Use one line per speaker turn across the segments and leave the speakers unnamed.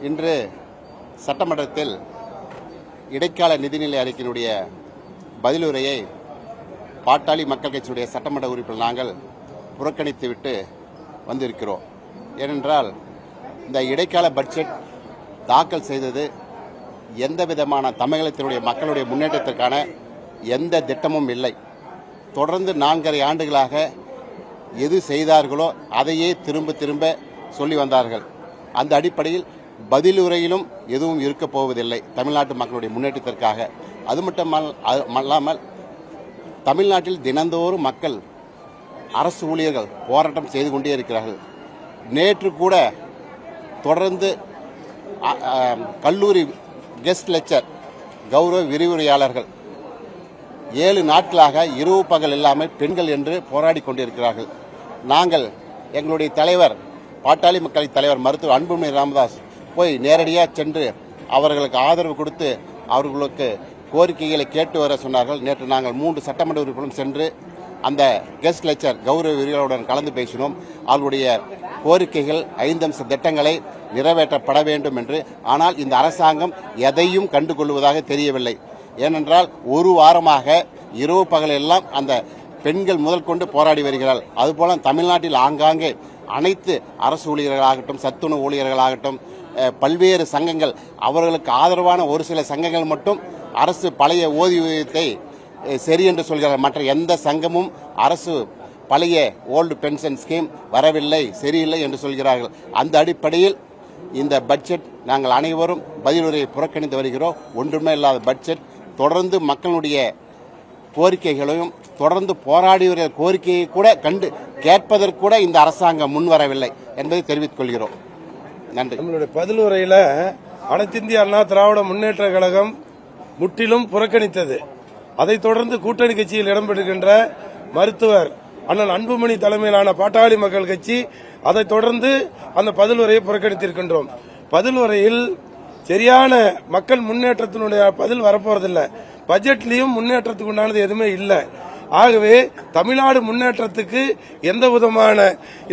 இன்று சட்டமன்றத்தில் இடைக்கால நிதிநிலை அறிக்கையினுடைய பதிலுரையை பாட்டாளி மக்கள் கட்சியுடைய சட்டமன்ற உறுப்பினர் நாங்கள் புறக்கணித்துவிட்டு வந்திருக்கிறோம். ஏனென்றால் இந்த இடைக்கால பட்ஜெட் தாக்கல் செய்தது எந்த விதமான தமிழகத்தினுடைய மக்களுடைய முன்னேற்றத்திற்கான எந்த திட்டமும் இல்லை. தொடர்ந்து 4.5 ஆண்டுகளாக எது செய்தார்களோ அதையே திரும்ப திரும்ப சொல்லி வந்தார்கள். அந்த அடிப்படையில் பதிலுரையிலும் எதுவும் இருக்கப் போவதில்லை தமிழ்நாட்டு மக்களுடைய முன்னேற்றத்திற்காக. அது மட்டுமல்லாமல் தமிழ்நாட்டில் தினந்தோறும் மக்கள் அரசு ஊழியர்கள் போராட்டம் செய்து கொண்டே இருக்கிறார்கள். நேற்று கூட தொடர்ந்து கல்லூரி கெஸ்ட் லெக்சர் கௌரவ விரிவுரையாளர்கள் 7 நாட்களாக இரவு பகல் இல்லாமல் பெண்கள் என்று போராடி கொண்டிருக்கிறார்கள். நாங்கள் எங்களுடைய தலைவர் பாட்டாளி மக்கள் தலைவர் மருத்துவர் அன்புமணி ராமதாஸ் போய் நேரடியாக சென்று அவர்களுக்கு ஆதரவு கொடுத்து அவர்களுக்கு கோரிக்கைகளை கேட்டு வர சொன்னார்கள். நேற்று நாங்கள் 3 சட்டமன்ற உறுப்பினரும் சென்று அந்த கெஸ்ட் லெக்சர் கௌரவ விரிவுரையாளருடன் கலந்து பேசினோம். அவர்களுடைய கோரிக்கைகள் 5 அம்ச திட்டங்களை நிறைவேற்றப்பட வேண்டும் என்று. ஆனால் இந்த அரசாங்கம் எதையும் கண்டுகொள்வதாக தெரியவில்லை. ஏனென்றால் ஒரு வாரமாக இரவு பகல் எல்லாம் அந்த பெண்கள் முதல் கொண்டு போராடி வருகிறார்கள். அதுபோல தமிழ்நாட்டில் ஆங்காங்கே அனைத்து அரசு ஊழியர்களாகட்டும் சத்துணவு ஊழியர்களாகட்டும் பல்வேறு சங்கங்கள் அவர்களுக்கு ஆதரவான ஒரு சில சங்கங்கள் மட்டும் அரசு பழைய ஓய்வூதியத்தை சரி என்று சொல்கிறார்கள். மற்ற எந்த சங்கமும் அரசு பழைய ஓல்டு பென்ஷன் ஸ்கீம் வரவில்லை சரியில்லை என்று சொல்கிறார்கள். அந்த அடிப்படையில் இந்த பட்ஜெட் நாங்கள் அனைவரும் பதிலுரையை புறக்கணித்து வருகிறோம். ஒன்றுமே இல்லாத பட்ஜெட். தொடர்ந்து மக்களுடைய கோரிக்கைகளையும் தொடர்ந்து போராடிய கோரிக்கையை கூட கண்டு கேட்பதற்கு கூட இந்த அரசாங்கம் முன்வரவில்லை என்பதை தெரிவித்துக் கொள்கிறோம். நன்றி.
நம்மளுடைய பதிலுரையில அனைத்து இந்திய அண்ணா திராவிட முன்னேற்ற கழகம் முற்றிலும் புறக்கணித்தது. அதைத் தொடர்ந்து கூட்டணி கட்சியில் இடம்பெறுகின்ற மருத்துவர் அண்ணன் அன்புமணி தலைமையிலான பாட்டாளி மக்கள் கட்சி அதைத் தொடர்ந்து அந்த பதிலுரையை புறக்கணித்திருக்கின்றோம். பதிலுரையில் சரியான மக்கள் முன்னேற்றத்தினுடைய பதில் வரப்போறதில்லை. பட்ஜெட்லயும் முன்னேற்றத்துக்கு உண்டானது எதுவுமே இல்லை. ஆகவே தமிழ்நாடு முன்னேற்றத்துக்கு எந்த விதமான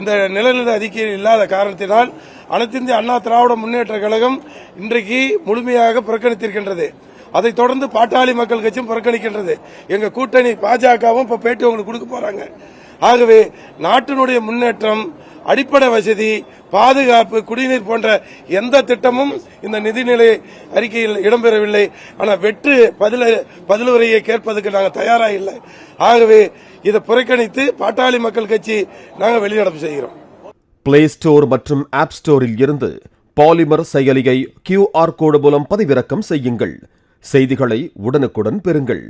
இந்த நிலநிலை அறிக்கை இல்லாத காரணத்தினால் அனைத்து இந்திய அண்ணா திராவிட முன்னேற்ற கழகம் இன்றைக்கு முழுமையாக புறக்கணித்திருக்கின்றது. அதைத் தொடர்ந்து பாட்டாளி மக்கள் கட்சியும் புறக்கணிக்கின்றது. எங்க கூட்டணி பாஜகவும் இப்ப பேட்டி உங்களுக்கு கொடுக்க போறாங்க. ஆகவே நாட்டினுடைய முன்னேற்றம், அடிப்படை வசதி, பாதுகாப்பு, குடிநீர் போன்ற எந்த திட்டமும் இந்த நிதிநிலை அறிக்கையில் இடம்பெறவில்லை. ஆனால் வெற்று பதிலுரையை கேட்பதற்கு நாங்கள் தயாராக இல்லை. ஆகவே இதை புறக்கணித்து பாட்டாளி மக்கள் கட்சி நாங்கள் வெளிநடப்பு செய்கிறோம்.
பிளே ஸ்டோர் மற்றும் ஆப் ஸ்டோரில் இருந்து பாலிமர் செயலியை QR கோடு மூலம் பதிவிறக்கம் செய்யுங்கள். செய்திகளை உடனுக்குடன் பெறுங்கள்.